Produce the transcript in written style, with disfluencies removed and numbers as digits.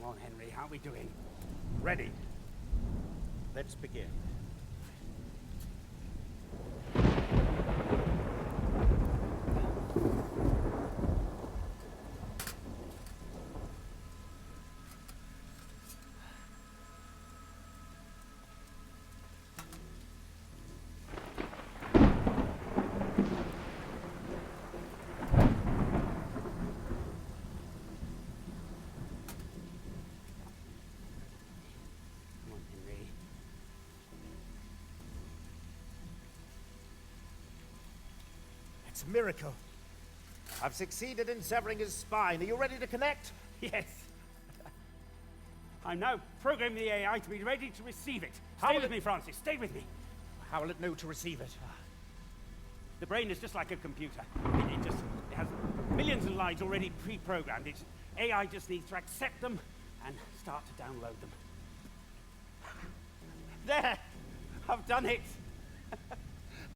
on, Henry. How are we doing? Ready. Let's begin. It's a miracle. I've succeeded in severing his spine. Are you ready to connect? Yes. I'm now programming the AI to be ready to receive it. Stay with me, Francis. Stay with me. How will it know to receive it? The brain is just like a computer. It has millions of lines already pre-programmed. Its AI just needs to accept them and start to download them. There! I've done it!